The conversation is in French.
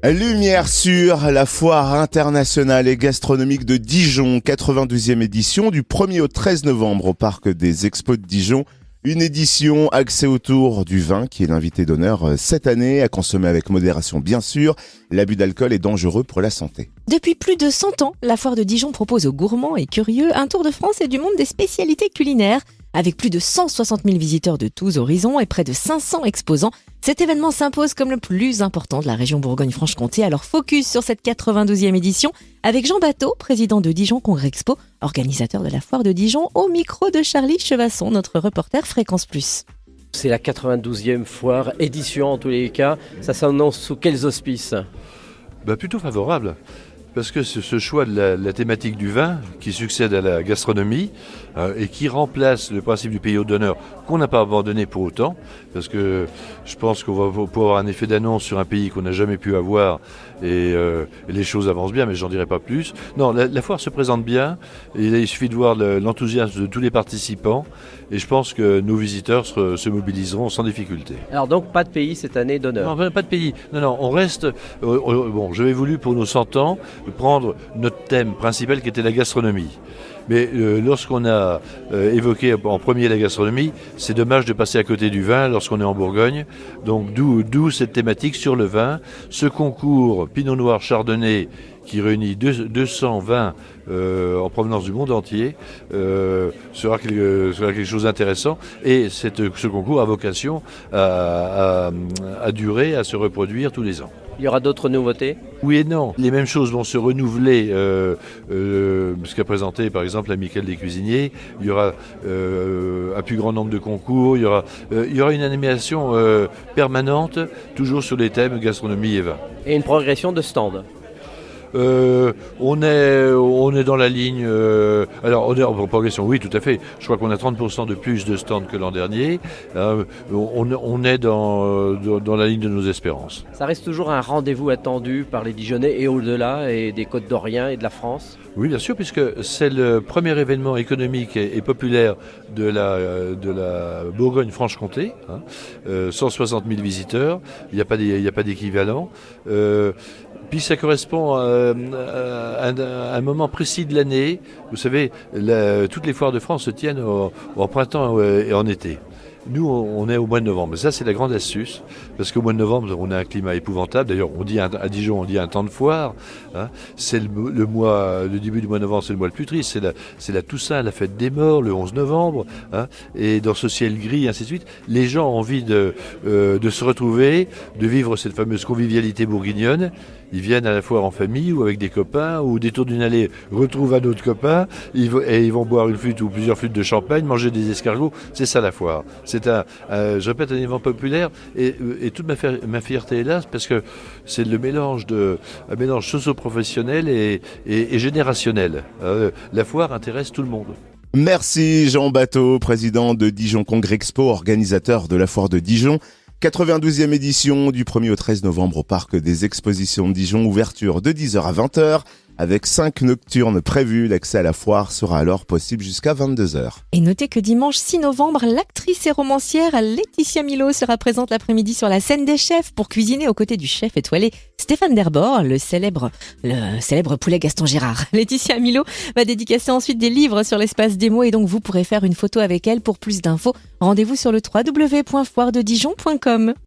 Lumière sur la foire internationale et gastronomique de Dijon, 92e édition du 1er au 13 novembre au parc des Expos de Dijon. Une édition axée autour du vin qui est l'invité d'honneur cette année, à consommer avec modération bien sûr. L'abus d'alcool est dangereux pour la santé. Depuis plus de 100 ans, la foire de Dijon propose aux gourmands et curieux un tour de France et du monde des spécialités culinaires. Avec plus de 160 000 visiteurs de tous horizons et près de 500 exposants, cet événement s'impose comme le plus important de la région Bourgogne-Franche-Comté. Alors focus sur cette 92e édition avec Jean Bateau, président de Dijon Congrexpo, organisateur de la foire de Dijon, au micro de Charlie Chevasson, notre reporter Fréquence Plus. C'est la 92e foire, édition en tous les cas. Ça s'annonce sous quels auspices ? Plutôt favorable. Parce que c'est ce choix de la thématique du vin qui succède à la gastronomie et qui remplace le principe du pays hôte d'honneur qu'on n'a pas abandonné pour autant, parce que je pense qu'on va pouvoir avoir un effet d'annonce sur un pays qu'on n'a jamais pu avoir et les choses avancent bien, mais j'en dirai pas plus. Non, la foire se présente bien et il suffit de voir l'enthousiasme de tous les participants et je pense que nos visiteurs se mobiliseront sans difficulté. Alors donc pas de pays cette année d'honneur ? Non, pas de pays. Non, on reste... j'avais voulu pour nos 100 ans prendre notre thème principal qui était la gastronomie. Mais lorsqu'on a évoqué en premier la gastronomie, c'est dommage de passer à côté du vin lorsqu'on est en Bourgogne. Donc d'où cette thématique sur le vin. Ce concours Pinot Noir Chardonnay qui réunit 200 vins en provenance du monde entier sera quelque chose d'intéressant. Et ce concours a vocation à durer, à se reproduire tous les ans. Il y aura d'autres nouveautés ? Oui et non. Les mêmes choses vont se renouveler. Ce qu'a présenté par exemple l'Amicale des cuisiniers. Il y aura un plus grand nombre de concours. Il y aura une animation permanente, toujours sur les thèmes gastronomie et vin. Et une progression de stands ? On est dans la ligne. Alors, on est en progression, oui, tout à fait. Je crois qu'on a 30% de plus de stands que l'an dernier. On est dans la ligne de nos espérances. Ça reste toujours un rendez-vous attendu par les Dijonnais et au-delà, et des Côtes-d'Orient et de la France ? Oui, bien sûr, puisque c'est le premier événement économique et populaire de la Bourgogne-Franche-Comté. 160 000 visiteurs, il n'y a pas d'équivalent. Puis ça correspond à un moment précis de l'année. Vous savez, toutes les foires de France se tiennent en printemps et en été. Nous, on est au mois de novembre. Ça, c'est la grande astuce, parce qu'au mois de novembre, on a un climat épouvantable. D'ailleurs, on dit à Dijon, on dit un temps de foire. C'est le début du mois de novembre, c'est le mois le plus triste. C'est la Toussaint, la fête des morts, le 11 novembre. Et dans ce ciel gris, ainsi de suite, les gens ont envie de se retrouver, de vivre cette fameuse convivialité bourguignonne. Ils viennent à la foire en famille ou avec des copains, ou au détour d'une allée retrouvent un autre copain, et ils vont boire une flûte ou plusieurs flûtes de champagne, manger des escargots. C'est ça la foire. C'est je répète, un événement populaire, et toute ma fierté est là, parce que c'est un mélange socio-professionnel et générationnel. La foire intéresse tout le monde. Merci Jean Bateau, président de Dijon Congrexpo, organisateur de la foire de Dijon. 92e édition du 1er au 13 novembre au parc des expositions de Dijon, ouverture de 10h à 20h. Avec 5 nocturnes prévues, l'accès à la foire sera alors possible jusqu'à 22h. Et notez que dimanche 6 novembre, l'actrice et romancière Laetitia Milot sera présente l'après-midi sur la scène des chefs pour cuisiner aux côtés du chef étoilé Stéphane Derbord, le célèbre poulet Gaston Girard. Laetitia Milot va dédicacer ensuite des livres sur l'espace démo et donc vous pourrez faire une photo avec elle. Pour plus d'infos, rendez-vous sur le www.foirededijon.com.